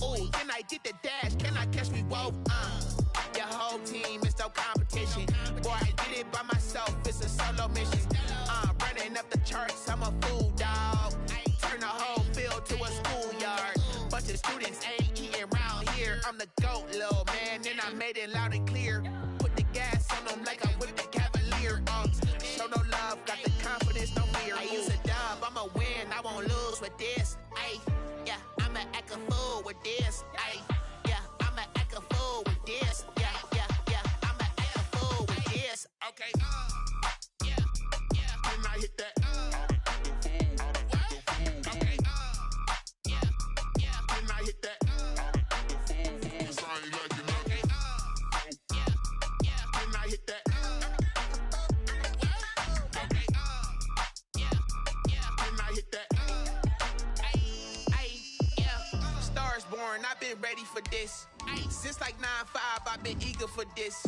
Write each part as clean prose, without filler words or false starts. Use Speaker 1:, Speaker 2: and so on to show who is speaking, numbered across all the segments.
Speaker 1: Ooh, then I get the dash, can I catch me both? Your whole team is no competition. Boy, I did it by myself, it's a solo mission. Running up the charts, I'm a fool, dog. Turn the whole field to a schoolyard. Bunch of students ain't eating round here. I'm the GOAT, little man, and I made it loud and clear. Put the gas on them like I'm with the Cavalier. Show no love, got the confidence, no fear. I use a dub, I'ma win, I won't lose with this. Ay, yeah, I'ma act a fool with this. Ay, yeah, I'ma act a fool with this. Yeah, yeah, yeah, I'ma act a fool with this. Okay, yeah, yeah, when I hit that. Okay, yeah, yeah, when I hit that. I've been ready for this. Since like 9-5, I've been eager for this.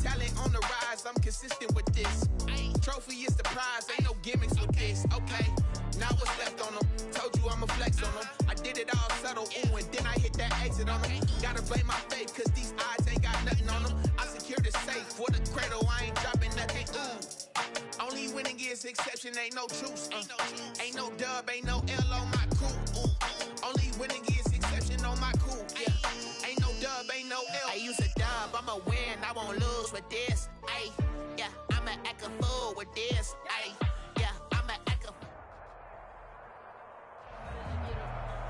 Speaker 1: Talent on the rise, I'm consistent with this. Trophy is the prize, ain't no gimmicks with this. Okay, now what's left on them? Told you I'ma flex on them. I did it all subtle, ooh, and then I hit that exit on them. Gotta blame my faith, cause these odds ain't got nothing on them. I secure the safe for the cradle, I ain't dropping nothing, ooh. Only winning is exception, ain't no truce. Ain't no dub, ain't no L on my crew. Only winning is exception on my crew. Yeah. Ain't no dub, ain't no L. I use a dub, I'ma win, I won't lose with this. Ay, yeah, I'ma act a fool with this. Ay, yeah, I'ma act a.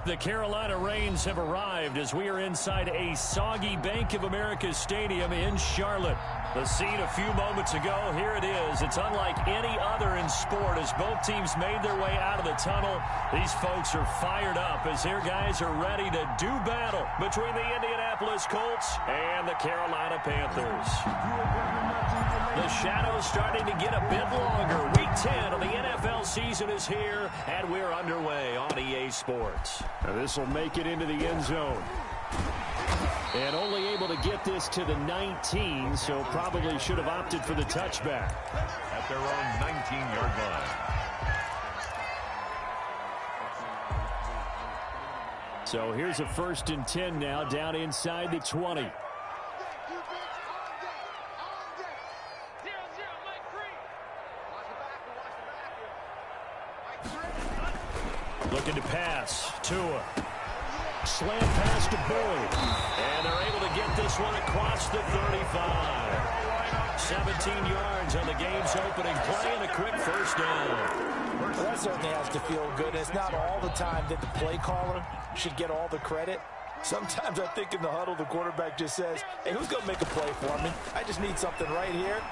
Speaker 2: The Carolina Rains have arrived as we are inside a soggy Bank of America Stadium in Charlotte. The scene a few moments ago, here it is. It's unlike any other in sport as both teams made their way out of the tunnel. These folks are fired up as their guys are ready to do battle between the Indianapolis Colts and the Carolina Panthers. The shadow's starting to get a bit longer. Week 10 of the NFL season is here, and we're underway on EA Sports.
Speaker 3: Now this will make it into the end zone. And only able to get this to the 19, so probably should have opted for the touchback.
Speaker 4: At their own 19-yard line.
Speaker 3: So here's a 1st and 10 now, down inside the 20. Looking to pass. Tua. Slant pass to Boyd. And they're able to get this one across the 35. 17 yards on the game's opening play and a quick first down.
Speaker 5: Well, that certainly has to feel good. It's not all the time that the play caller should get all the credit. Sometimes I think in the huddle, the quarterback just says, hey, who's going to make a play for me? I just need something right here.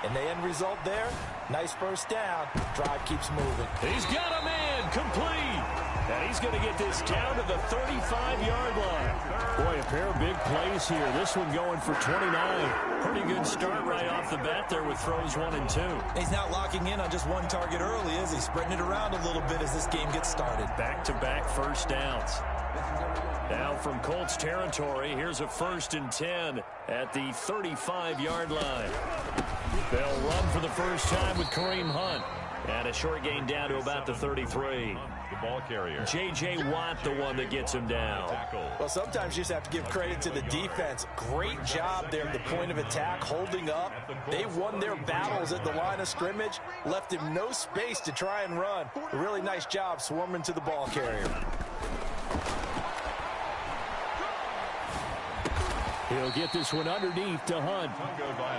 Speaker 5: And the end result there, nice first down. Drive keeps moving.
Speaker 3: He's got a man complete. And he's going to get this down to the 35-yard line. Boy, a pair of big plays here. This one going for 29. Pretty good start right off the bat there with throws 1 and 2.
Speaker 6: He's not locking in on just one target early, is he? Spreading it around a little bit as this game gets started.
Speaker 3: Back-to-back first downs. Now from Colts territory, here's a 1st and 10 at the 35-yard line. They'll run for the first time with Kareem Hunt. And a short gain down to about the 33.
Speaker 4: The ball carrier.
Speaker 3: J.J. Watt, the one that gets him down.
Speaker 5: Well, sometimes you just have to give credit to the defense. Great job there at the point of attack, holding up. They won their battles at the line of scrimmage, left him no space to try and run. A really nice job swarming to the ball carrier.
Speaker 3: He'll get this one underneath to Hunt.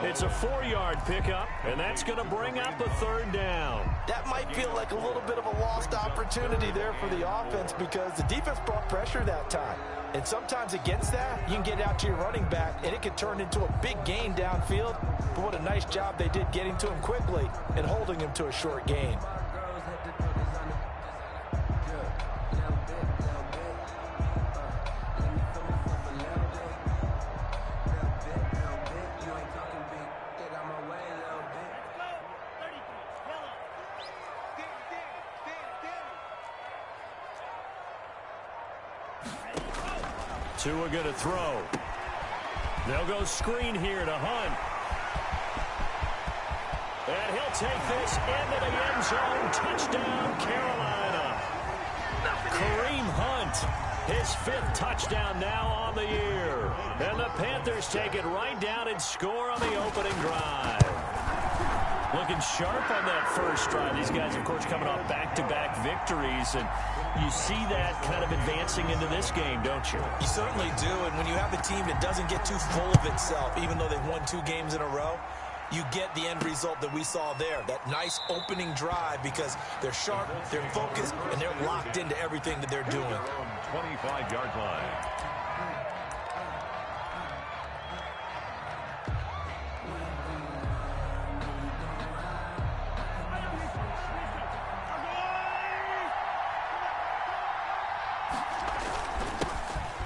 Speaker 3: It's a 4-yard pickup, and that's going to bring up a 3rd down.
Speaker 5: That might feel like a little bit of a lost opportunity there for the offense because the defense brought pressure that time. And sometimes against that, you can get out to your running back, and it can turn into a big gain downfield. But what a nice job they did getting to him quickly and holding him to a short gain.
Speaker 3: Tua going to throw. They'll go screen here to Hunt. And he'll take this into the end zone. Touchdown, Carolina. Kareem Hunt
Speaker 2: His 5th touchdown now on the year. And the Panthers take it right down and score on the opening drive. Looking sharp on that first drive. These guys, of course, coming off back-to-back victories. And you see that kind of advancing into this game, don't you?
Speaker 6: You certainly do. And when you have a team that doesn't get too full of itself, even though they've won 2 games in a row, you get the end result that we saw there, that nice opening drive, because they're sharp, they're focused, and they're locked into everything that they're doing.
Speaker 4: 25-yard line.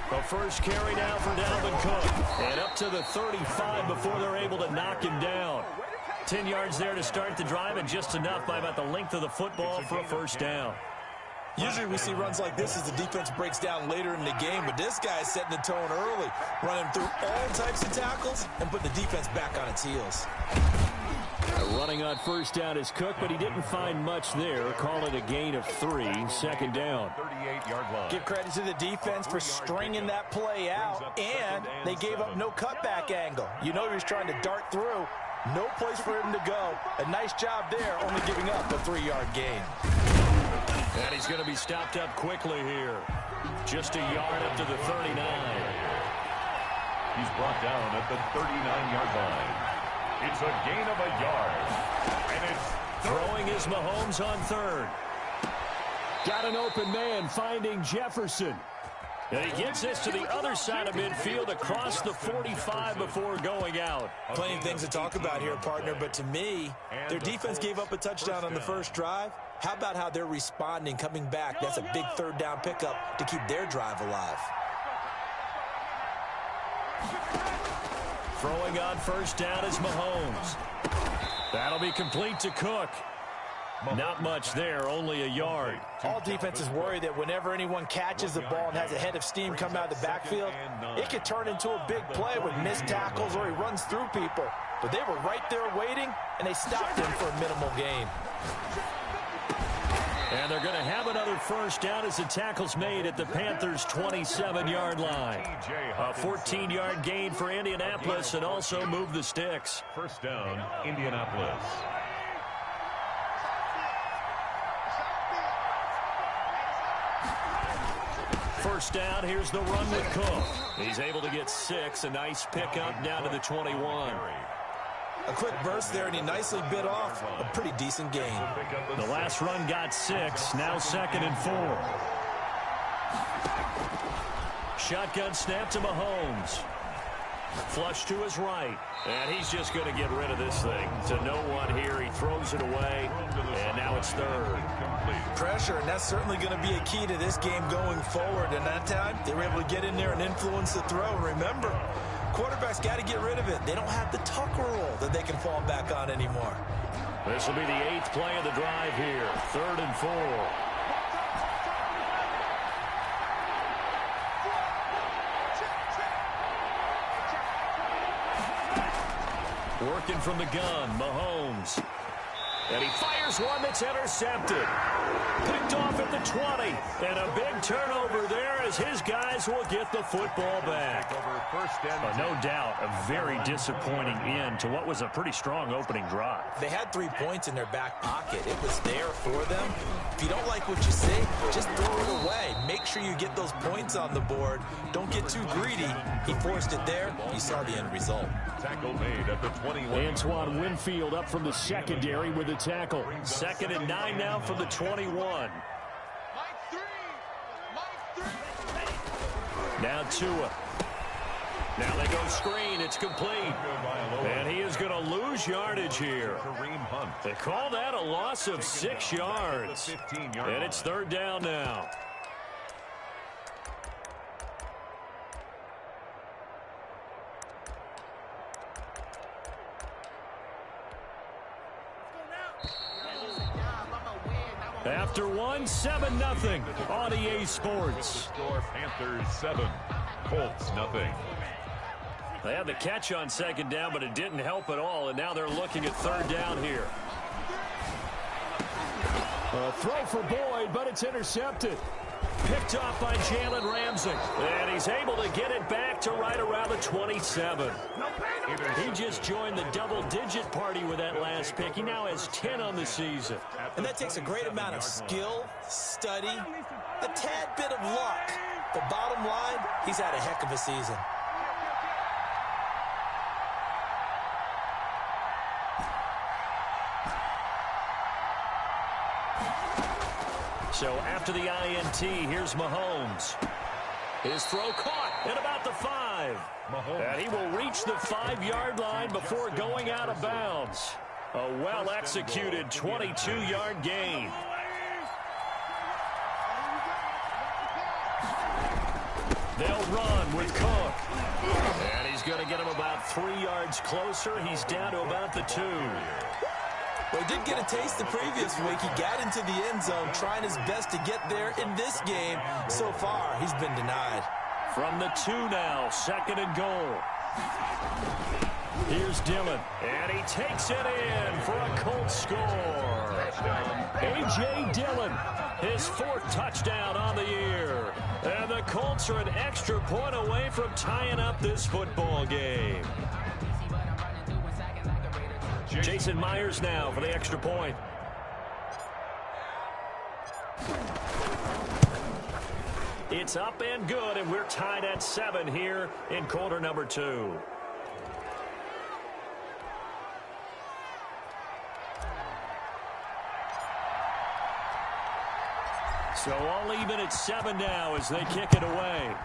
Speaker 2: The first carry now for Dalvin Cook. And up to the 35 before they're able to knock him down. 10 yards there to start the drive, and just enough by about the length of the football for a first down.
Speaker 6: Usually we see runs like this as the defense breaks down later in the game, but this guy is setting the tone early, running through all types of tackles and putting the defense back on its heels.
Speaker 2: Running on first down is Cook, but he didn't find much there. Call it a gain of 3, second down.
Speaker 4: 38-yard line.
Speaker 5: Give credit to the defense for stringing that play out, and they gave up no cutback angle. You know he was trying to dart through. No place for him to go. A nice job there, only giving up a 3-yard gain.
Speaker 2: And he's going to be stopped up quickly here. Just a yard up to the 39.
Speaker 4: He's brought down at the 39-yard line. It's a gain of a yard. And it's
Speaker 2: throwing is Mahomes on 3rd. Got an open man finding Jefferson. And he gets this to the other side of midfield across the 45 before going out.
Speaker 6: Plenty of things to talk about here, partner, but to me, their defense gave up a touchdown on the first drive. How about how they're responding, coming back? That's a big 3rd down pickup to keep their drive alive.
Speaker 2: Throwing on first down is Mahomes. That'll be complete to Cook. Not much there, only a yard.
Speaker 5: All defenses worry that whenever anyone catches the ball and has a head of steam come out of the backfield, it could turn into a big play with missed tackles or he runs through people. But they were right there waiting, and they stopped him for a minimal gain.
Speaker 2: And they're going to have another first down as the tackle's made at the Panthers' 27-yard line. A 14-yard gain for Indianapolis and also move the sticks.
Speaker 4: First down, Indianapolis.
Speaker 2: First down, here's the run with Cook. He's able to get 6, a nice pickup down to the 21.
Speaker 6: A quick burst there, and he nicely bit off a pretty decent gain.
Speaker 2: The last run got 6, now 2nd and 4. Shotgun snap to Mahomes. Flush to his right. And he's just going to get rid of this thing. To no one here, he throws it away, and now it's 3rd.
Speaker 6: Pressure, and that's certainly going to be a key to this game going forward. And that time, they were able to get in there and influence the throw. Remember, quarterbacks got to get rid of it. They don't have the Tucker rule that they can fall back on anymore.
Speaker 2: This will be the 8th play of the drive here. 3rd and 4. Working from the gun, Mahomes. And he fires one that's intercepted. Picked off at the 20. And a big turnover there as his guys will get the football back. No doubt, a very disappointing end to what was a pretty strong opening drive.
Speaker 6: They had 3 points in their back pocket. It was there for them. If you don't like what you see, just throw it away. Make sure you get those points on the board. Don't get too greedy. He forced it there. You saw the end result.
Speaker 4: Tackle made at the 21.
Speaker 2: Antoine Winfield up from the secondary with the tackle. 2nd and 9 now from the 21. Now Tua. Now they go screen. It's complete. And he is going to lose yardage here. They call that a loss of 6 yards. And it's 3rd down now. After 7-0 on EA Sports.
Speaker 4: Score Panthers 7, Colts nothing.
Speaker 2: They had the catch on 2nd down, but it didn't help at all, and now they're looking at 3rd down here. A throw for Boyd, but it's intercepted. Picked off by Jalen Ramsey. And he's able to get it back to right around the 27. He just joined the double-digit party with that last pick. He now has 10 on the season.
Speaker 6: And that takes a great amount of skill, study, a tad bit of luck. The bottom line, he's had a heck of a season.
Speaker 2: So after the INT, here's Mahomes. His throw caught at about the 5. And he will reach the 5-yard line before going out of bounds. A well-executed 22-yard gain. They'll run with Cook. And he's going to get him about 3 yards closer. He's down to about the 2.
Speaker 6: Well, he did get a taste the previous week. He got into the end zone, trying his best to get there in this game. So far, he's been denied.
Speaker 2: From the 2 now, 2nd and goal. Here's Dillon, and he takes it in for a Colts score. A.J. Dillon, his 4th touchdown on the year. And the Colts are an extra point away from tying up this football game. Jason Myers now for the extra point. It's up and good, and we're tied at 7 here in quarter number 2. So all even at 7 now as they kick it away.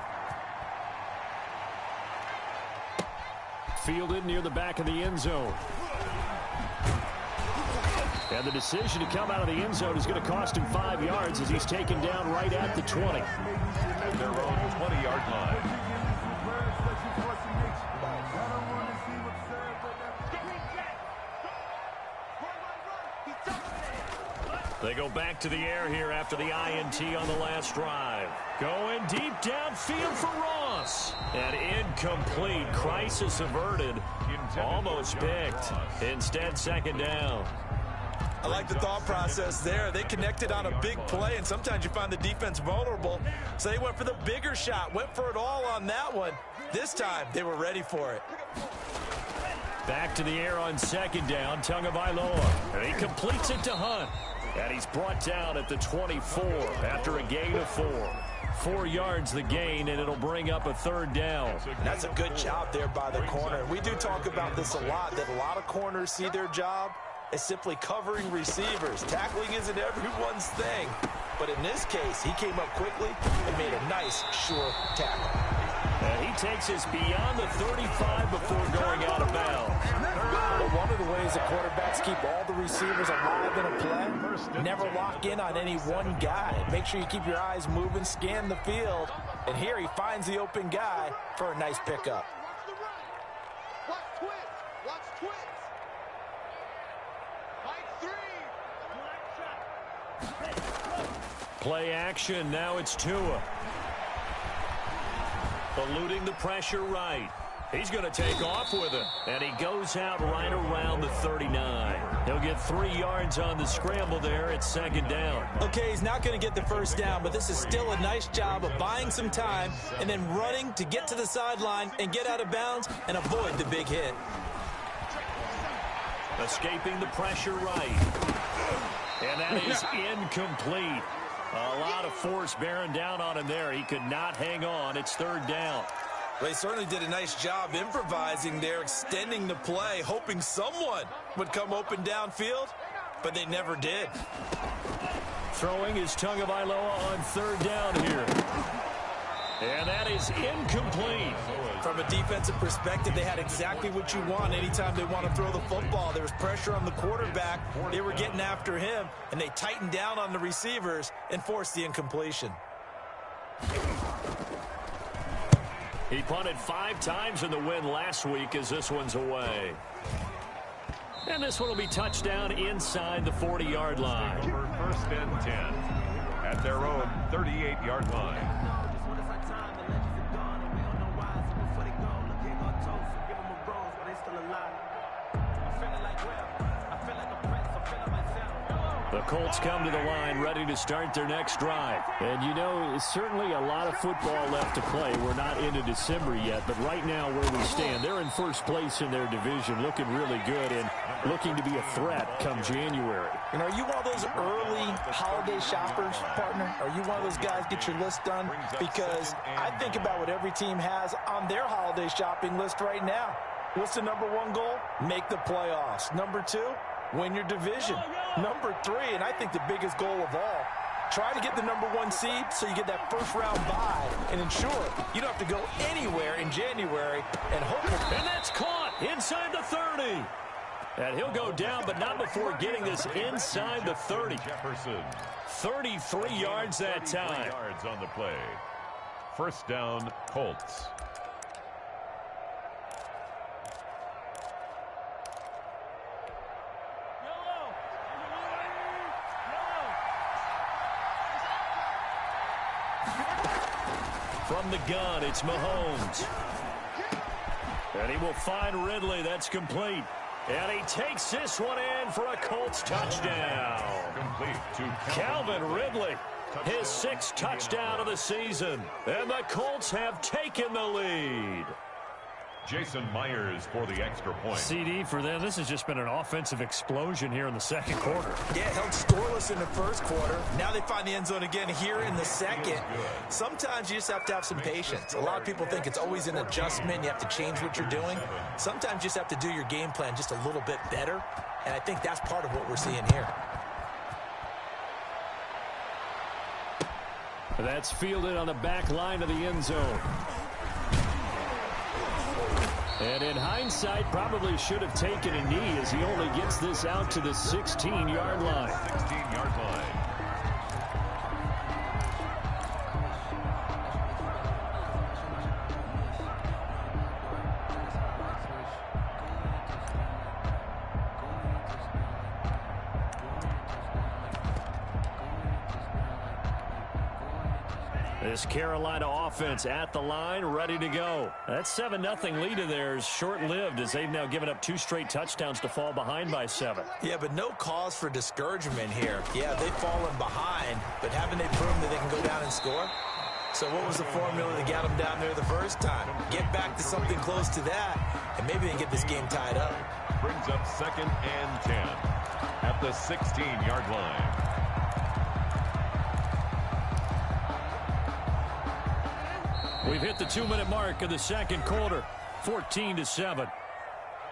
Speaker 2: Fielded near the back of the end zone. And the decision to come out of the end zone is going to cost him 5 yards as he's taken down right at the 20.
Speaker 4: At their own 20-yard line.
Speaker 2: They go back to the air here after the INT on the last drive. Going deep downfield for Ross. And incomplete. Crisis averted. Almost picked. Instead, 2nd down.
Speaker 6: I like the thought process there. They connected on a big play, and sometimes you find the defense vulnerable. So they went for the bigger shot, went for it all on that one. This time, they were ready for it.
Speaker 2: Back to the air on 2nd down, Tagovailoa. And he completes it to Hunt. And he's brought down at the 24 after a gain of 4. 4 yards the gain, and it'll bring up a 3rd down.
Speaker 6: That's a good job there by the corner. We do talk about this a lot, that a lot of corners see their job as simply covering receivers. Tackling isn't everyone's thing. But in this case, he came up quickly and made a nice, sure tackle.
Speaker 2: And he takes us beyond the 35 before going out of bounds.
Speaker 5: Well, one of the ways the quarterbacks keep all the receivers alive in a play, never lock in on any one guy. Make sure you keep your eyes moving, scan the field. And here he finds the open guy for a nice pickup.
Speaker 2: Play action, now it's Tua. Eluding the pressure right. He's going to take off with it. And he goes out right around the 39. He'll get 3 yards on the scramble there at 2nd down.
Speaker 6: Okay, he's not going to get the first down, but this is still a nice job of buying some time and then running to get to the sideline and get out of bounds and avoid the big hit.
Speaker 2: Escaping the pressure right. And that is incomplete. A lot of force bearing down on him there. He could not hang on. It's 3rd down.
Speaker 6: Well, he certainly did a nice job improvising there, extending the play, hoping someone would come open downfield, but they never did.
Speaker 2: Throwing is Tagovailoa on 3rd down here. And that is incomplete.
Speaker 6: From a defensive perspective, they had exactly what you want anytime they want to throw the football. There was pressure on the quarterback. They were getting after him, and they tightened down on the receivers and forced the incompletion.
Speaker 2: He punted 5 times in the win last week as this one's away. And this one will be touchdown inside the 40-yard line.
Speaker 4: For 1st and 10 at their own 38-yard line.
Speaker 2: The Colts come to the line ready to start their next drive. And, you know, certainly a lot of football left to play. We're not into December yet, but right now where we stand, they're in first place in their division, looking really good and looking to be a threat come January.
Speaker 5: And are you one of those early holiday shoppers, partner? Are you one of those guys get your list done? Because I think about what every team has on their holiday shopping list right now. What's the number one goal? Make the playoffs. Number two, win your division. Number three, and I think the biggest goal of all, try to get the number one seed so you get that first round bye and ensure you don't have to go anywhere in January and hope.
Speaker 2: And that's caught inside the 30. And he'll go down, but not before getting this inside the 30.
Speaker 4: Jefferson.
Speaker 2: 33 yards that time.
Speaker 4: 33 yards on the play. First down, Colts.
Speaker 2: From the gun, it's Mahomes. And he will find Ridley. That's complete. And he takes this one in for a Colts touchdown.
Speaker 4: Complete to
Speaker 2: Calvin Ridley, his sixth touchdown of the season. And the Colts have taken the lead.
Speaker 4: Jason Myers for the extra point.
Speaker 2: CD for them. This has just been an offensive explosion here in the second quarter.
Speaker 5: Yeah, held scoreless in the first quarter. Now they find the end zone again here in the second. Sometimes you just have to have some patience. A lot of people think it's always an adjustment. You have to change what you're doing. Sometimes you just have to do your game plan just a little bit better. And I think that's part of what we're seeing here.
Speaker 2: That's fielded on the back line of the end zone. And in hindsight, probably should have taken a knee as he only gets this out to the 16-yard line.
Speaker 4: 16-yard line.
Speaker 2: This Carolina offense at the line, ready to go. That 7-0 lead of theirs short-lived as they've now given up 2 straight touchdowns to fall behind by 7.
Speaker 5: Yeah, but no cause for discouragement here. Yeah, they've fallen behind, but haven't they proven that they can go down and score? So what was the formula that got them down there the first time? Get back to something close to that, and maybe they can get this game tied up.
Speaker 4: Brings up 2nd and 10 at the 16-yard line.
Speaker 2: We've hit the 2-minute mark of the second quarter, 14-7.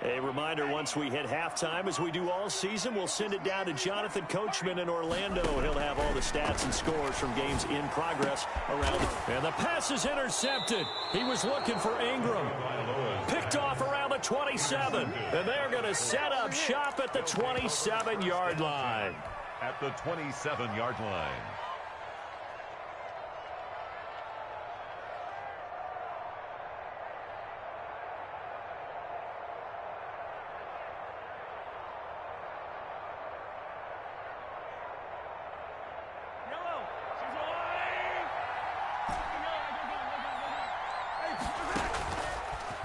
Speaker 2: A reminder, once we hit halftime, as we do all season, we'll send it down to Jonathan Coachman in Orlando. He'll have all the stats and scores from games in progress around. And the pass is intercepted. He was looking for Ingram. Picked off around the 27. And they're going to set up shop at the 27-yard line.
Speaker 4: At the 27-yard line.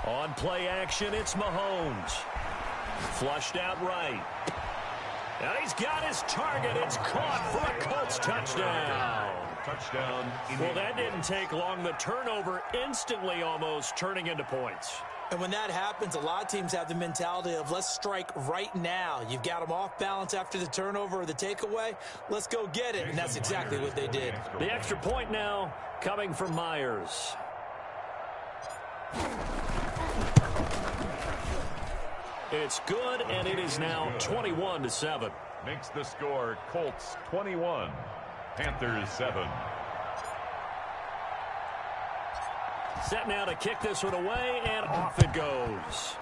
Speaker 2: On play action, it's Mahomes. Flushed out right. And he's got his target. It's caught for a Colts touchdown.
Speaker 4: Touchdown.
Speaker 2: Well, that didn't take long. The turnover instantly almost turning into points.
Speaker 5: And when that happens, a lot of teams have the mentality of let's strike right now. You've got them off balance after the turnover or the takeaway. Let's go get it. And that's exactly what they did.
Speaker 2: The extra point now coming from Myers. It's good, and it is now 21-7.
Speaker 4: Makes the score Colts 21, Panthers 7.
Speaker 2: Set now to kick this one away, and off it goes.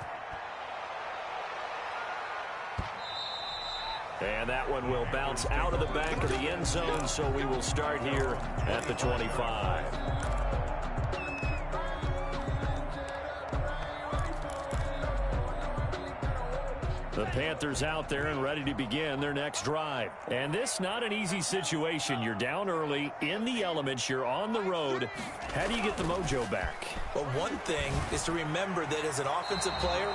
Speaker 2: And that one will bounce out of the back of the end zone, so we will start here at the 25. The Panthers out there and ready to begin their next drive. And this not an easy situation. You're down early, in the elements, you're on the road. How do you get the mojo back?
Speaker 5: Well, one thing is to remember that as an offensive player,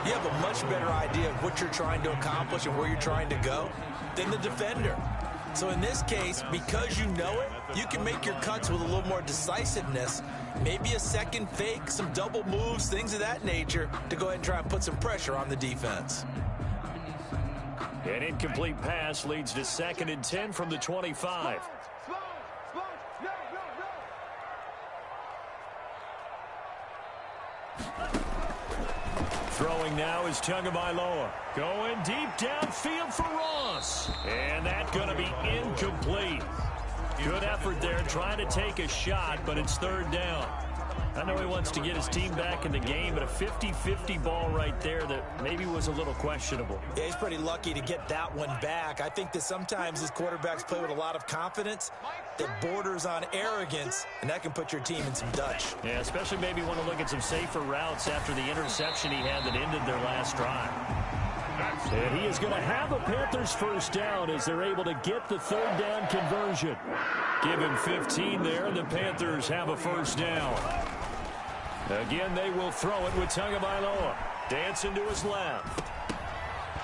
Speaker 5: you have a much better idea of what you're trying to accomplish and where you're trying to go than the defender.
Speaker 6: So in this case, because you know it, you can make your cuts with a little more decisiveness. Maybe a second fake, some double moves, things of that nature to go ahead and try and put some pressure on the defense.
Speaker 2: An incomplete pass leads to 2nd and 10 from the 25. Throwing now is Tagovailoa. Going deep downfield for Ross. And that's going to be incomplete. Good effort there trying to take a shot, but it's 3rd down. I know he wants to get his team back in the game, but a 50-50 ball right there that maybe was a little questionable.
Speaker 6: Yeah, he's pretty lucky to get that one back. I think that sometimes his quarterbacks play with a lot of confidence that borders on arrogance, and that can put your team in some Dutch.
Speaker 2: Yeah, especially maybe want to look at some safer routes after the interception he had that ended their last drive. And he is going to have a Panthers 1st down as they're able to get the 3rd down conversion. Give him 15 there, and the Panthers have a 1st down. Again, they will throw it with Tagovailoa. Dancing to his left.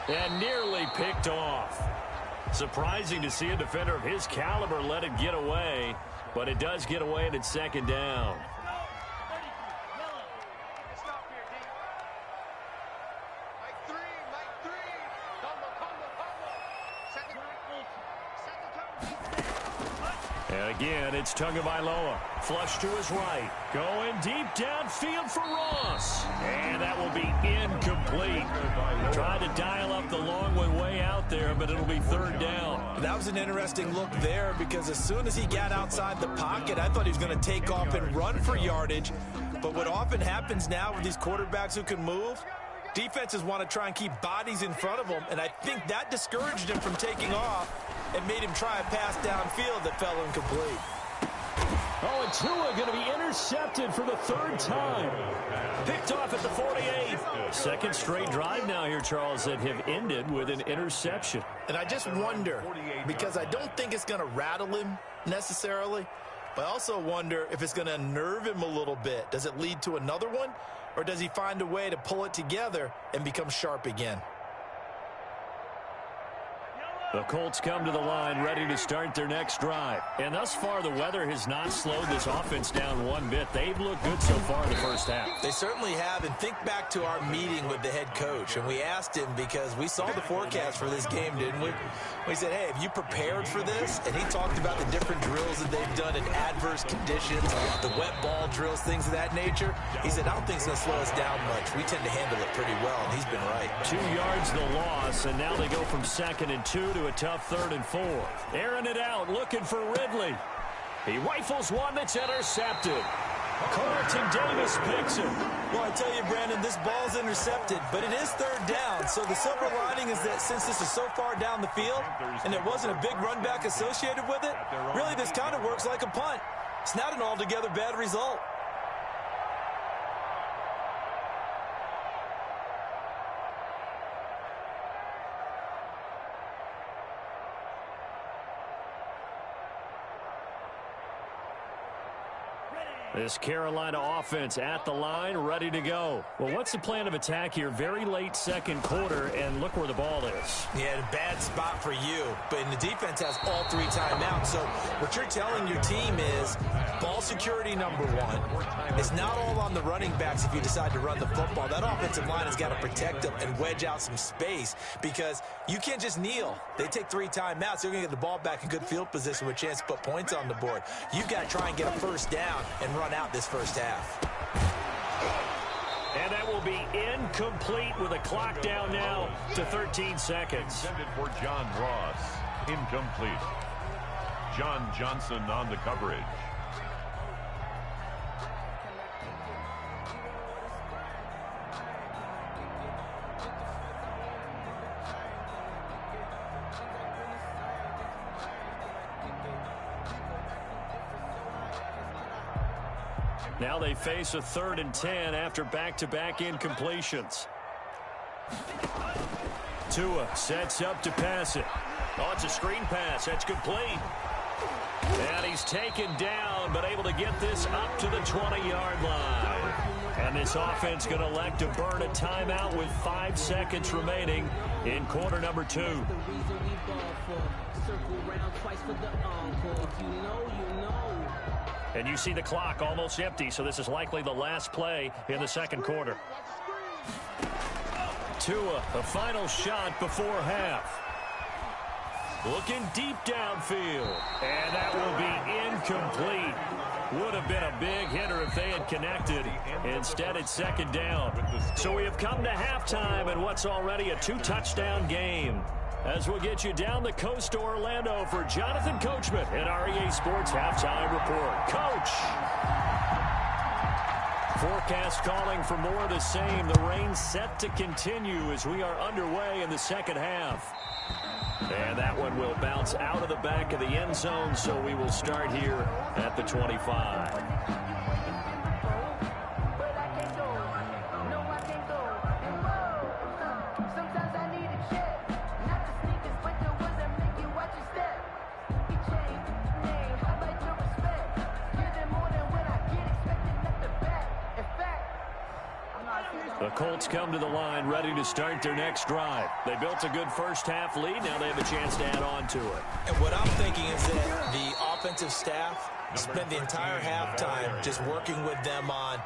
Speaker 2: And nearly picked off. Surprising to see a defender of his caliber let it get away, but it does get away and it's 2nd down. And again, it's Tagovailoa. Flush to his right. Going deep downfield for Ross. And that will be incomplete. Tried to dial up the long one way out there, but it'll be 3rd down.
Speaker 6: That was an interesting look there because as soon as he got outside the pocket, I thought he was going to take off and run for yardage. But what often happens now with these quarterbacks who can move, defenses want to try and keep bodies in front of them, and I think that discouraged him from taking off and made him try a pass downfield that fell incomplete.
Speaker 2: Oh, and Tua going to be intercepted for the 3rd time. Picked off at the 48. 2nd straight drive now here, Charles, that have ended with an interception.
Speaker 5: And I just wonder, because I don't think it's going to rattle him necessarily, but I also wonder if it's going to unnerve him a little bit. Does it lead to another one, or does he find a way to pull it together and become sharp again?
Speaker 2: The Colts come to the line ready to start their next drive. And thus far, the weather has not slowed this offense down one bit. They've looked good so far in the 1st half.
Speaker 6: They certainly have. And think back to our meeting with the head coach. And we asked him because we saw the forecast for this game, didn't we? We said, hey, have you prepared for this? And he talked about the different drills that they've done in adverse conditions, the wet ball drills, things of that nature. He said, I don't think it's going to slow us down much. We tend to handle it pretty well, and he's been right.
Speaker 2: 2 yards the loss, and now they go from 2nd and 2 to a tough 3rd and 4. Airing it out, looking for Ridley. He rifles one that's intercepted. Carlton Davis picks him.
Speaker 6: Well, I tell you, Brandon, this ball's intercepted, but it is 3rd down. So the silver lining is that since this is so far down the field and there wasn't a big run back associated with it, really this kind of works like a punt. It's not an altogether bad result.
Speaker 2: This Carolina offense at the line, ready to go. Well, what's the plan of attack here? Very late 2nd quarter, and look where the ball is.
Speaker 6: Yeah, a bad spot for you, but the defense has all 3 timeouts. So what you're telling your team is ball security number 1. It's not all on the running backs if you decide to run the football. That offensive line has got to protect them and wedge out some space because you can't just kneel. They take 3 timeouts. They're going to get the ball back in good field position with a chance to put points on the board. You've got to try and get a 1st down and run out this 1st half.
Speaker 2: And that will be incomplete with a clock down now to 13 seconds.
Speaker 4: Intended for John Ross. Incomplete. John Johnson on the coverage.
Speaker 2: Now they face a 3rd and 10 after back-to-back incompletions. Tua sets up to pass it. Oh, it's a screen pass. That's complete. And he's taken down, but able to get this up to the 20-yard line. And And this offense going to elect to burn a timeout with 5 seconds remaining in quarter number 2. And you see the clock almost empty, so this is likely the last play in the second quarter. Tua, the final shot before half. Looking deep downfield. And that will be incomplete. Would have been a big hitter if they had connected. Instead, it's second down. So we have come to halftime in what's already a 2-touchdown game. As we'll get you down the coast to Orlando for Jonathan Coachman at our EA Sports Halftime Report. Coach! Forecast calling for more of the same. The rain set to continue as we are underway in the second half. And that one will bounce out of the back of the end zone, so we will start here at the 25. The Colts come to the line ready to start their next drive. They built a good first-half lead. Now they have a chance to add on to it.
Speaker 6: And what I'm thinking is that the offensive staff spent the entire halftime just working with them on,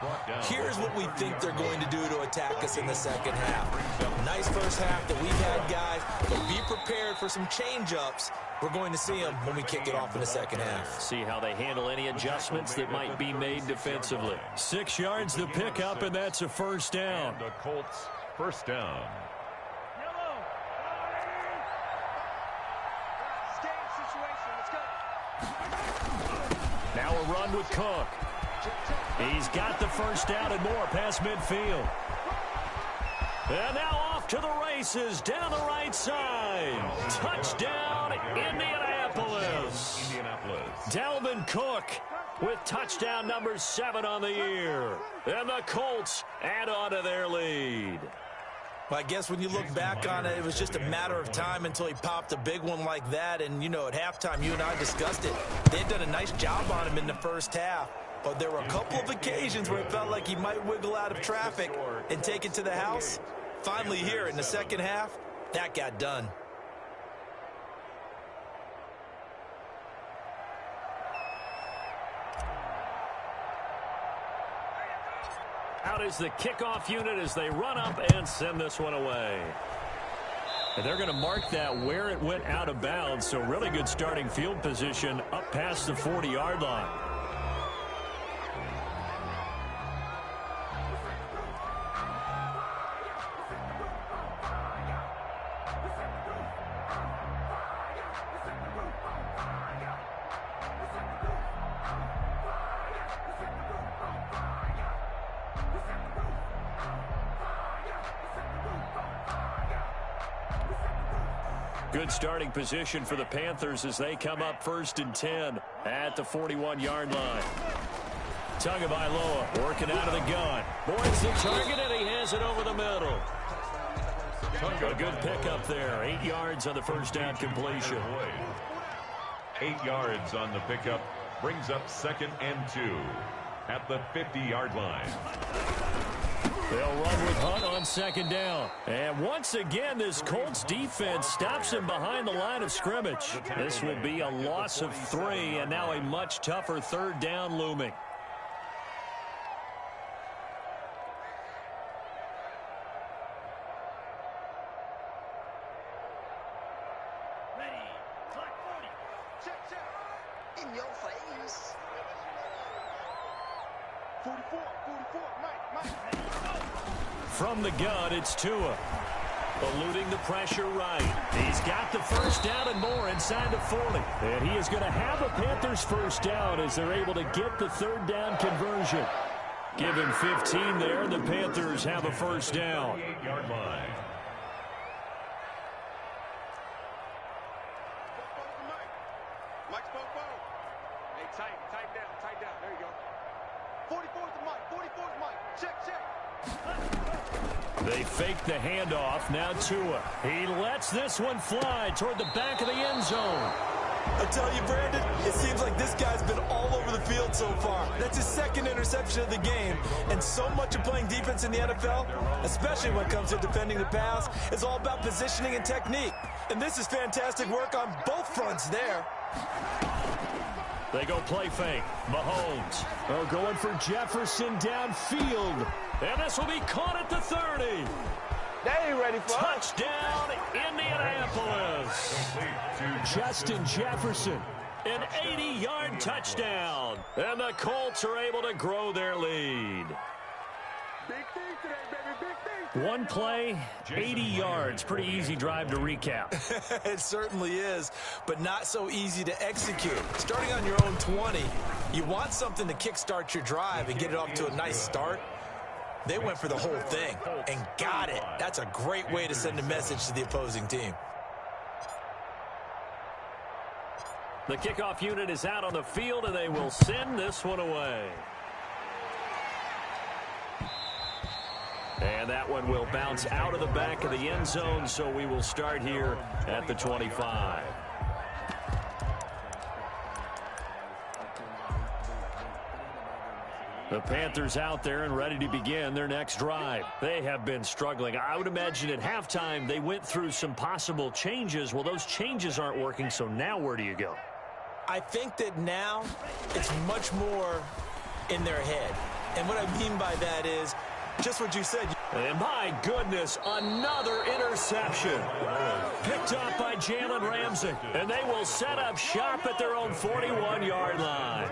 Speaker 6: here's what we think they're going to do to attack us in the second half. Nice first half that we've had, guys, but be prepared for some change-ups. We're going to see them when we kick it off in the second half.
Speaker 2: See how they handle any adjustments that might be made defensively. 6 yards to pick up, and that's a first down.
Speaker 4: The Colts, first down.
Speaker 2: Now a run with Cook. He's got the first down and more past midfield. And now off to the races down the right side. Touchdown, Indianapolis. Dalvin Cook with touchdown number 7 on the year. And the Colts add on to their lead.
Speaker 6: Well, I guess when you look back on it, it was just a matter of time until he popped a big one like that. And, you know, at halftime, you and I discussed it. They had done a nice job on him in the first half. But there were a couple of occasions where it felt like he might wiggle out of traffic and take it to the house. Finally here in the second half, that got done.
Speaker 2: Out is the kickoff unit as they run up and send this one away. And they're going to mark that where it went out of bounds, so really good starting field position up past the 40-yard line. Good starting position for the Panthers as they come up 1st and 10 at the 41-yard line. Tagovailoa working out of the gun. Boards the target, and he has it over the middle. A good pickup there. 8 yards on the first down completion.
Speaker 4: 8 yards on the pickup brings up 2nd and 2 at the 50-yard line.
Speaker 2: They'll run with Hunt on 2nd down. And once again, this Colts defense stops him behind the line of scrimmage. This will be a loss of 3, and now a much tougher 3rd down looming.
Speaker 7: Ready. Clock 40. Check, check. In your face. 44, Mike.
Speaker 2: From the gun, it's Tua. Eluding the pressure right. He's got the first down and more inside the 40. And he is going to have a Panthers first down as they're able to get the 3rd down conversion. Give him 15 there, and the Panthers have a first down.
Speaker 4: 8-yard line.
Speaker 7: Mike's Hey, tighten down. There you go. 44 is Mike. 44 is Mike. Check.
Speaker 2: They fake the handoff. Now Tua. He lets this one fly toward the back of the end zone.
Speaker 6: I tell you, Brandon, it seems like this guy's been all over the field so far. That's his second interception of the game. And so much of playing defense in the NFL, especially when it comes to defending the pass, is all about positioning and technique. And this is fantastic work on both fronts there.
Speaker 2: They go play fake. Mahomes. Oh, going for Jefferson downfield. And this will be caught at the 30.
Speaker 5: They ain't ready for us.
Speaker 2: Touchdown, Indianapolis. Justin Jefferson, an 80-yard touchdown. And the Colts are able to grow their lead.
Speaker 7: Big thing today, baby. Big thing.
Speaker 2: One play, 80 yards. Pretty easy drive to recap.
Speaker 6: It certainly is, but not so easy to execute. Starting on your own 20, you want something to kickstart your drive and get it off to a nice start. They went for the whole thing and got it. That's a great way to send a message to the opposing team.
Speaker 2: The kickoff unit is out on the field, and they will send this one away. And that one will bounce out of the back of the end zone, so we will start here at the 25. The Panthers out there and ready to begin their next drive. They have been struggling. I would imagine at halftime they went through some possible changes. Well, those changes aren't working, so now where do you go?
Speaker 6: I think that now it's much more in their head. And what I mean by that is just what you said.
Speaker 2: And my goodness, another interception. Picked up by Jalen Ramsey. And they will set up shop at their own 41-yard line.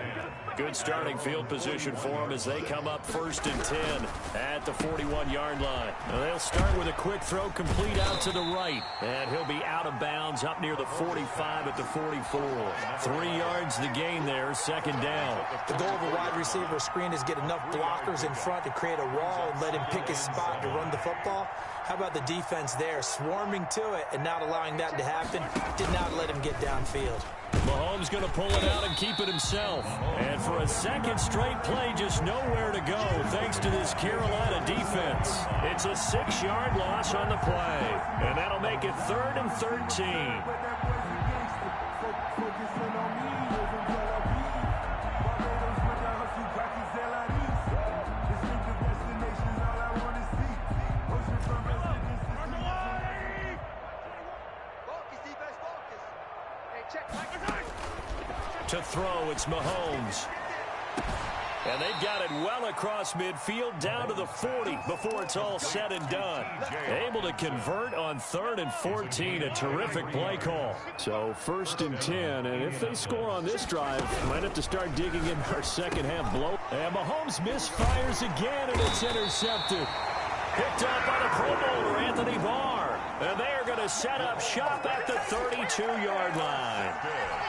Speaker 2: Good starting field position for them as they come up 1st and 10 at the 41-yard line. Now they'll start with a quick throw complete out to the right. And he'll be out of bounds up near the 45 at the 44. 3 yards the gain there, 2nd down.
Speaker 6: The goal of a wide receiver screen is get enough blockers in front to create a wall and let him pick his spot to run the football. How about the defense there, swarming to it and not allowing that to happen? Did not let him get downfield.
Speaker 2: Mahomes going to pull it out and keep it himself. And for a second straight play, just nowhere to go thanks to this Carolina defense. It's a 6-yard loss on the play. And that'll make it 3rd and 13. To throw, it's Mahomes. And they've got it well across midfield down to the 40 before it's all said and done. Able to convert on 3rd and 14. A terrific play call. So 1st and 10. And if they score on this drive, might have to start digging in our second half blow. And Mahomes misfires again, and it's intercepted. Picked up by the Pro Bowler, Anthony Barr. And they are going to set up shop at the 32-yard line.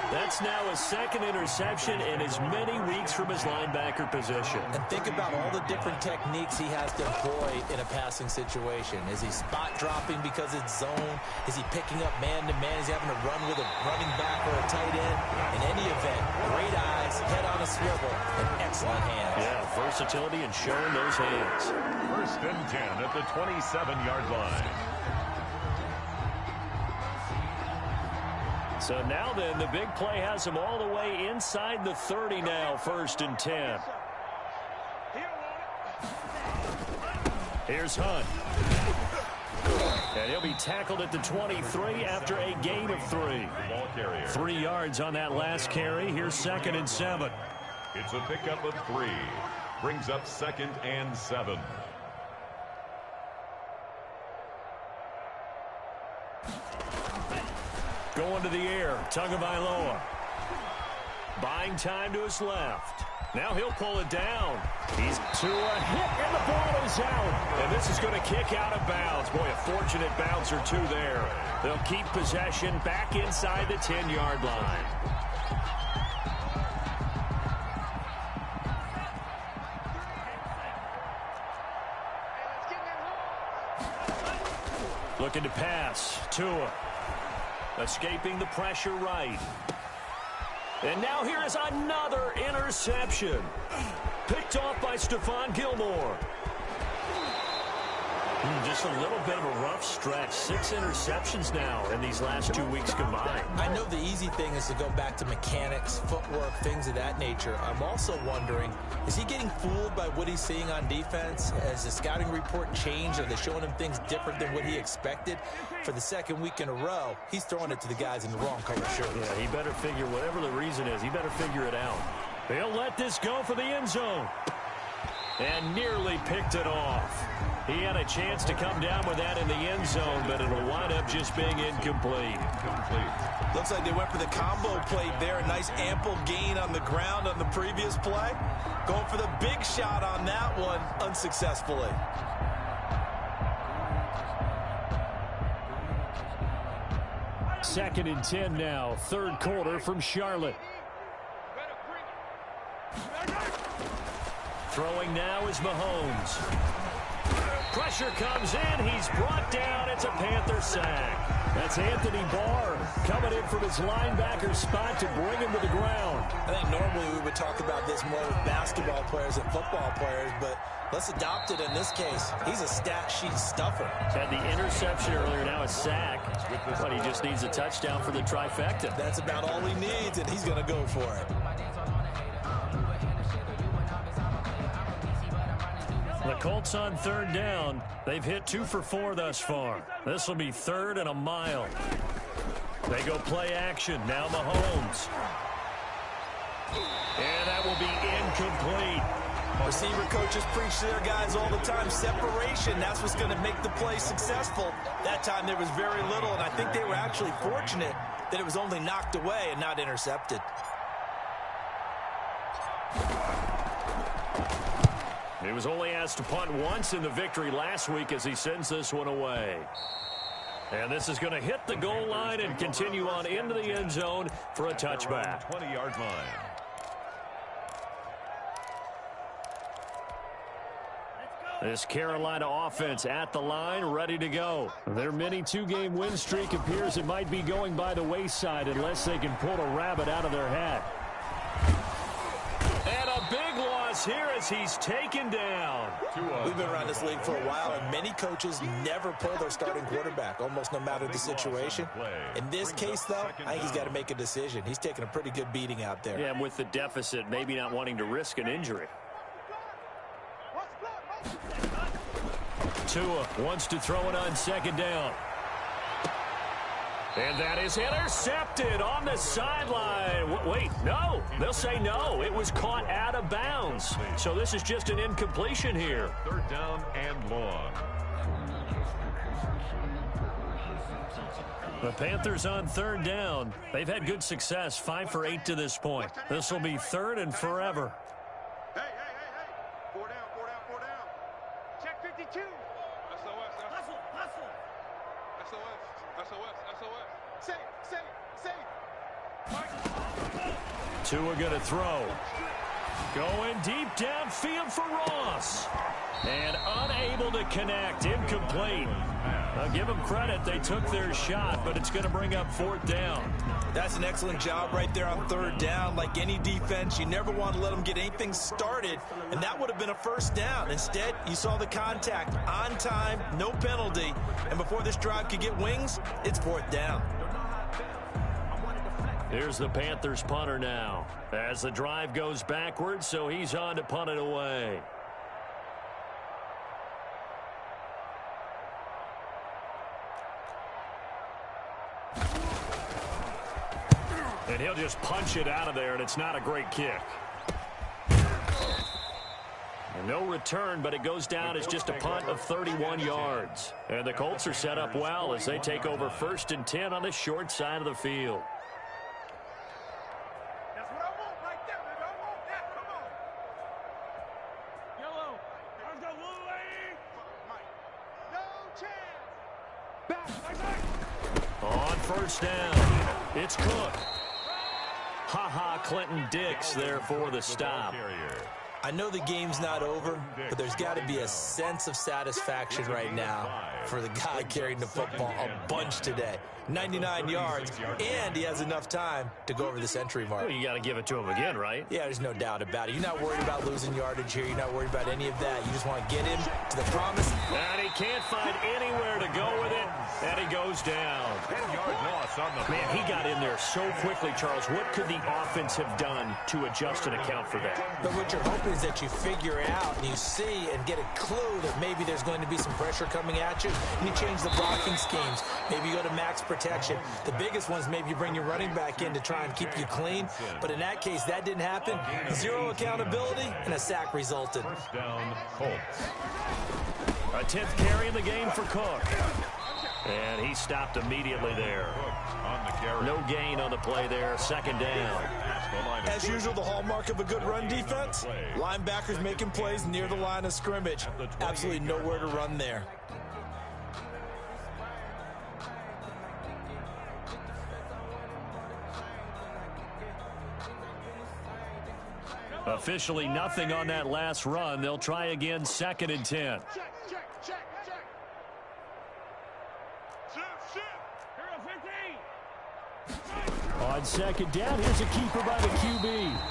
Speaker 2: That's now a 2nd interception in as many weeks from his linebacker position.
Speaker 6: And think about all the different techniques he has to employ in a passing situation. Is he spot dropping because it's zone? Is he picking up man-to-man? Is he having to run with a running back or a tight end? In any event, great eyes, head on a swivel, and excellent hands.
Speaker 2: Yeah, versatility and showing those hands.
Speaker 4: 1st and 10 at the 27-yard line.
Speaker 2: So now then, the big play has him all the way inside the 30 now, 1st and 10. Here's Hunt. And he'll be tackled at the 23 after a gain of 3. 3 yards on that last carry. Here's 2nd and 7.
Speaker 4: It's a pickup of 3. Brings up 2nd and 7.
Speaker 2: Going to the air, Tagovailoa. Buying time to his left. Now he'll pull it down. He's to a hit, and the ball is out. And this is going to kick out of bounds. Boy, a fortunate bounce or two there. They'll keep possession back inside the 10-yard line. Looking to pass. Tua. Escaping the pressure right. And now here is another interception. Picked off by Stephon Gilmore. Just a little bit of a rough stretch. 6 interceptions now in these last 2 weeks combined.
Speaker 6: I know the easy thing is to go back to mechanics, footwork, things of that nature. I'm also wondering, is he getting fooled by what he's seeing on defense? Has the scouting report changed? Are they showing him things different than what he expected? For the second week in a row, he's throwing it to the guys in the wrong color shirt.
Speaker 2: Yeah, he better figure, whatever the reason is, he better figure it out. He'll let this go for the end zone. And nearly picked it off. He had a chance to come down with that in the end zone, but it'll wind up just being incomplete.
Speaker 6: Looks like they went for the combo plate there. A nice ample gain on the ground on the previous play. Going for the big shot on that one unsuccessfully.
Speaker 2: Second and 10 now. Third quarter from Charlotte. Throwing now is Mahomes. Pressure comes in. He's brought down. It's a Panther sack. That's Anthony Barr coming in from his linebacker spot to bring him to the ground.
Speaker 6: I think normally we would talk about this more with basketball players and football players, but let's adopt it in this case. He's a stat sheet stuffer.
Speaker 2: Had the interception earlier, now a sack. But he just needs a touchdown for the trifecta.
Speaker 6: That's about all he needs, and he's going to go for it.
Speaker 2: The Colts on third down. They've hit 2 for 4 thus far. This will be 3rd and a mile. They go play action. Now Mahomes. And that will be incomplete.
Speaker 6: Receiver coaches preach to their guys all the time. Separation, that's what's going to make the play successful. That time there was very little, and I think they were actually fortunate that it was only knocked away and not intercepted.
Speaker 2: He was only asked to punt once in the victory last week as he sends this one away. And this is going to hit the goal line and continue on into the end zone for a touchback.
Speaker 4: 20-yard line.
Speaker 2: This Carolina offense at the line, ready to go. Their mini 2-game win streak appears it might be going by the wayside unless they can pull a rabbit out of their hat. And a big loss here as he's taken down.
Speaker 6: We've been around this league for a while, and many coaches never pull their starting quarterback, almost no matter the situation. In this case, though, I think he's got to make a decision. He's taking a pretty good beating out there.
Speaker 2: Yeah, and with the deficit, maybe not wanting to risk an injury. Tua wants to throw it on second down. And that is intercepted on the sideline. Wait, no. They'll say no. It was caught out of bounds. So this is just an incompletion here.
Speaker 4: 3rd down and long.
Speaker 2: The Panthers on 3rd down. They've had good success, 5 for 8 to this point. This will be 3rd and forever.
Speaker 7: Hey. 4 down. Check 52. SOS. Safe.
Speaker 2: Tua going to throw. Going deep downfield for Ross. And unable to connect. Incomplete. I'll give them credit. They took their shot, but it's going to bring up 4th down.
Speaker 6: That's an excellent job right there on 3rd down. Like any defense, you never want to let them get anything started, and that would have been a 1st down. Instead, you saw the contact on time, no penalty, and before this drive could get wings, it's 4th down.
Speaker 2: Here's the Panthers punter now as the drive goes backwards, so he's on to punt it away. And he'll just punch it out of there, and it's not a great kick. And no return, but it goes down as just a punt of 31 yards. And the Colts are set up well as they take over 1st and 10 on the short side of the field.
Speaker 7: That's what I want right there, baby. I want that. Come on. Yellow. Let's go, Wooly. No chance. Back.
Speaker 2: On 1st down, it's Cook. Ha-ha, Clinton Dix there for the stop.
Speaker 6: I know the game's not over, but there's got to be a sense of satisfaction right now for the guy carrying the football a bunch today. 99 yards, and he has enough time to go over the century mark.
Speaker 2: Well, you got to give it to him again, right?
Speaker 6: Yeah, there's no doubt about it. You're not worried about losing yardage here. You're not worried about any of that. You just want to get him to the promise.
Speaker 2: And he can't find anywhere to go with it, and he goes down.
Speaker 4: 10-yard loss on the
Speaker 2: Man, he got in there so quickly, Charles. What could the offense have done to adjust and account for that?
Speaker 6: But what you're hoping is that you figure out and you see and get a clue that maybe there's going to be some pressure coming at you, and you change the blocking schemes. Maybe you go to max protection. The biggest one is maybe you bring your running back in to try and keep you clean. But in that case, that didn't happen. Zero accountability, and a sack resulted.
Speaker 4: first down, Colts.
Speaker 2: A 10th carry in the game for Cook. And he stopped immediately there.
Speaker 4: On the carry.
Speaker 2: No gain on the play there. Second down.
Speaker 6: As usual, the hallmark of a good run defense, linebackers making plays near the line of scrimmage. Absolutely nowhere to run there.
Speaker 2: Officially nothing on that last run. They'll try again, 2nd and 10. On 2nd down, here's a keeper by the QB.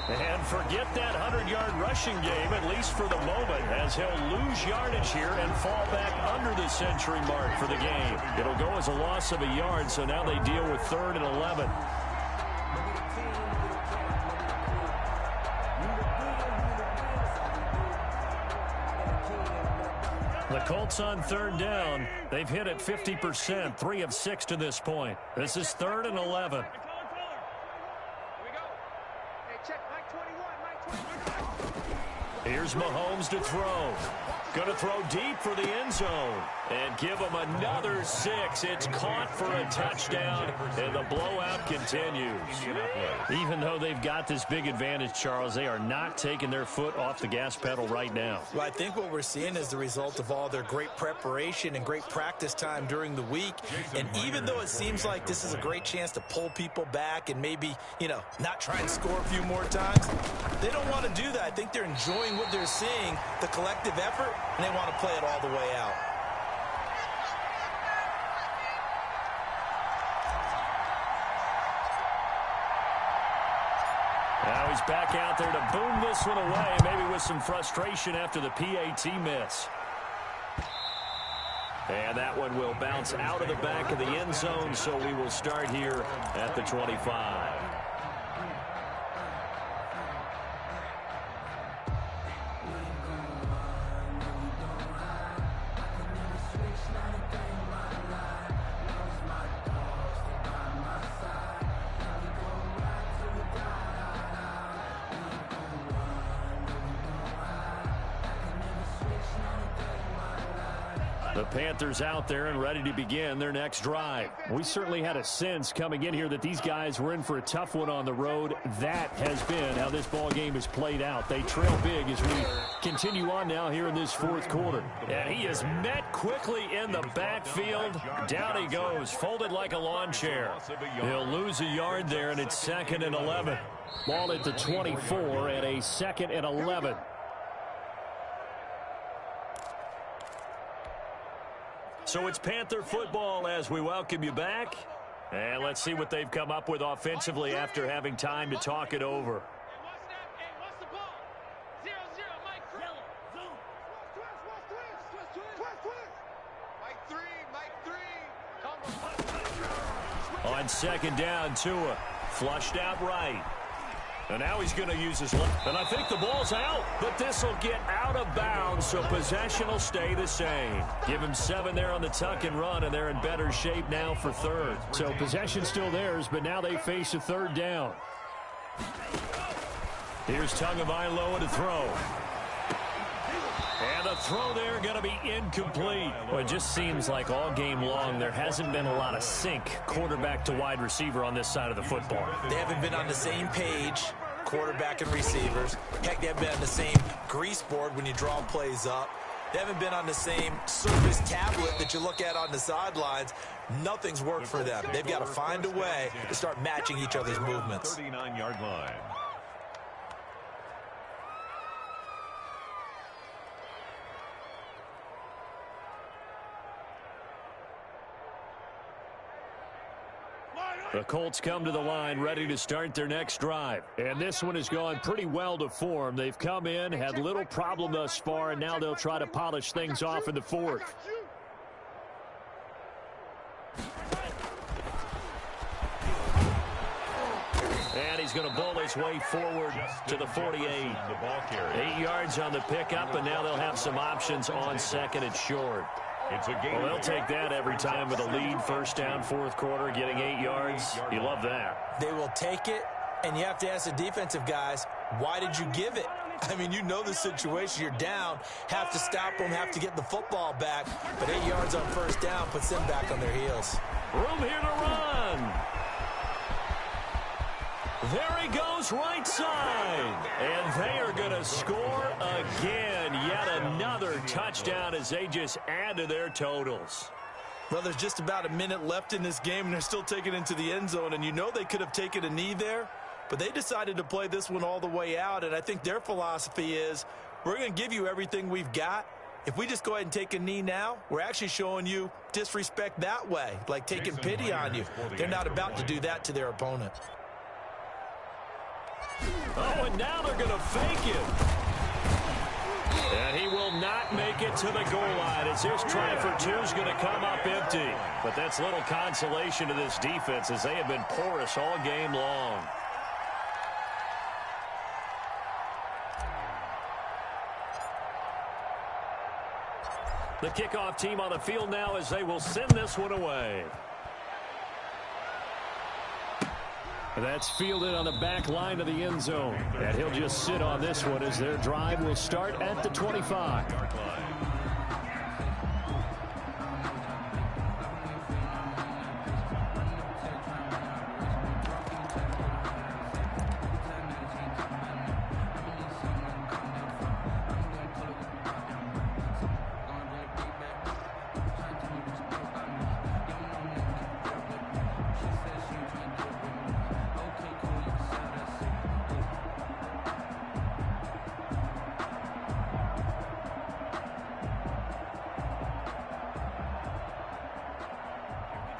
Speaker 2: And forget that 100-yard rushing game, at least for the moment, as he'll lose yardage here and fall back under the century mark for the game. It'll go as a loss of a yard, so now they deal with 3rd and 11. The Colts on 3rd down. They've hit it 50%, 3 of 6 to this point. This is 3rd and 11. Here's Mahomes to throw. Going to throw deep for the end zone. And give him another 6. It's caught for a touchdown, and the blowout continues. Even though they've got this big advantage, Charles, they are not taking their foot off the gas pedal right now.
Speaker 6: Well, I think what we're seeing is the result of all their great preparation and great practice time during the week. And even though it seems like this is a great chance to pull people back and maybe, not try and score a few more times, they don't want to do that. I think they're enjoying what they're seeing, the collective effort, and they want to play it all the way out.
Speaker 2: Now he's back out there to boom this one away, maybe with some frustration after the PAT miss. And that one will bounce out of the back of the end zone, so we will start here at the 25. The Panthers out there and ready to begin their next drive. We certainly had a sense coming in here that these guys were in for a tough one on the road. That has been how this ball game is played out. They trail big as we continue on now here in this 4th quarter. And he is met quickly in the backfield. Down he goes, folded like a lawn chair. He'll lose a yard there, and it's 2nd and 11. Ball at the 24 and a 2nd and 11. So it's Panther football as we welcome you back. And let's see what they've come up with offensively after having time to talk it over. On 2nd down, Tua flushed out right. And now he's going to use his left. And I think the ball's out, but this will get out of bounds, so possession will stay the same. Give him 7 there on the tuck and run, and they're in better shape now for 3rd. So possession's still theirs, but now they face a 3rd down. Here's Tagovailoa to throw. And the throw there going to be incomplete. Well, it just seems like all game long there hasn't been a lot of sync quarterback to wide receiver on this side of the football.
Speaker 6: They haven't been on the same page, quarterback and receivers. Heck, they haven't been on the same grease board when you draw plays up. They haven't been on the same surface tablet that you look at on the sidelines. Nothing's worked for them. They've got to find a way to start matching each other's movements.
Speaker 4: 39-yard line.
Speaker 2: The Colts come to the line ready to start their next drive. And this one has gone pretty well to form. They've come in, had little problem thus far, and now they'll try to polish things off in the fourth. And he's going to bowl his way forward to the 48. 8 yards on the pickup, and now they'll have some options on second and short. Well, they'll take that every time with a lead, first down, fourth quarter, getting 8 yards. You love that.
Speaker 6: They will take it, and you have to ask the defensive guys, why did you give it? I mean, you know the situation. You're down, have to stop them, have to get the football back. But 8 yards on first down puts them back on their heels.
Speaker 2: Room here to run. There he goes, right side. And they are going to score again. Yet another touchdown as they just add to their totals.
Speaker 5: Well, there's just about a minute left in this game, and they're still taking it into the end zone. And you know they could have taken a knee there, but they decided to play this one all the way out. And I think their philosophy is, we're going to give you everything we've got. If we just go ahead and take a knee now, we're actually showing you disrespect that way, like taking pity on you. They're not about to do that to their opponent.
Speaker 2: Oh, and now they're going to fake it. And he will not make it to the goal line as his try for two is going to come up empty. But that's little consolation to this defense as they have been porous all game long. The kickoff team on the field now as they will send this one away. That's fielded on the back line of the end zone. And he'll just sit on this one as their drive will start at the 25.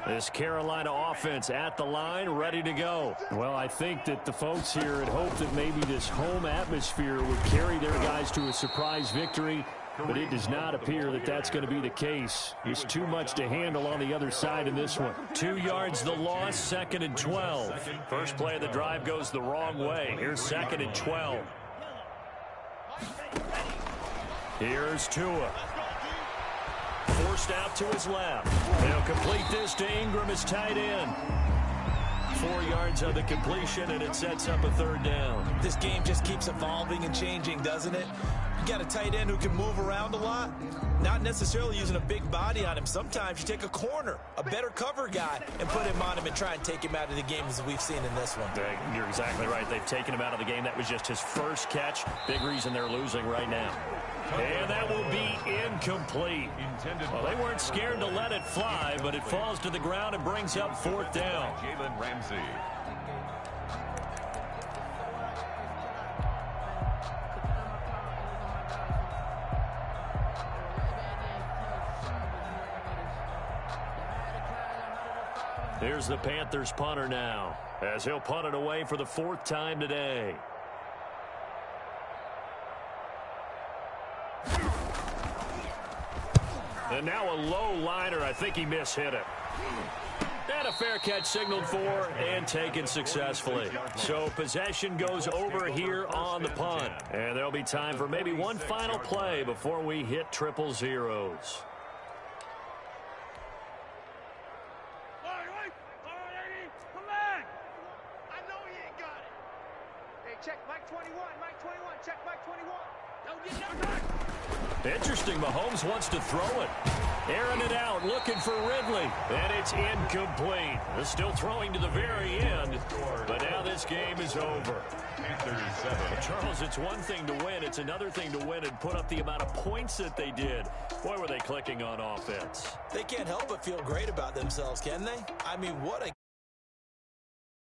Speaker 2: This Carolina offense at the line, ready to go. Well, I think that the folks here had hoped that maybe this home atmosphere would carry their guys to a surprise victory, but it does not appear that that's going to be the case. There's too much to handle on the other side in this one. 2 yards the loss, second and 12. First play of the drive goes the wrong way. Here's second and 12. Here's Tua. Forced out to his left. They'll complete this to Ingram, his tight end. 4 yards on the completion, and it sets up a third down.
Speaker 6: This game just keeps evolving and changing, doesn't it? You got a tight end who can move around a lot. Not necessarily using a big body on him. Sometimes you take a corner, a better cover guy, and put him on him and try and take him out of the game as we've seen in this one.
Speaker 2: You're exactly right. They've taken him out of the game. That was just his first catch. Big reason they're losing right now. And that will be incomplete. Well, they weren't scared to let it fly, but it falls to the ground and brings up fourth down.
Speaker 4: Jalen Ramsey.
Speaker 2: Here's the Panthers punter now, as he'll punt it away for the fourth time today. And now a low liner. I think he mishit it. And a fair catch signaled for and taken successfully. So possession goes over here on the punt. And there'll be time for maybe one final play before we hit triple zeros.
Speaker 7: Come back. I know he ain't got it. Hey, check Mike 21. Mike 21. Check Mike 21. Don't get no back.
Speaker 2: Interesting. Mahomes wants to throw it. Airing it out, looking for Ridley. And it's incomplete. They're still throwing to the very end. But now this game is over. Charles, it's one thing to win. It's another thing to win and put up the amount of points that they did. Boy, were they clicking on offense.
Speaker 6: They can't help but feel great about themselves, can they? I mean, what a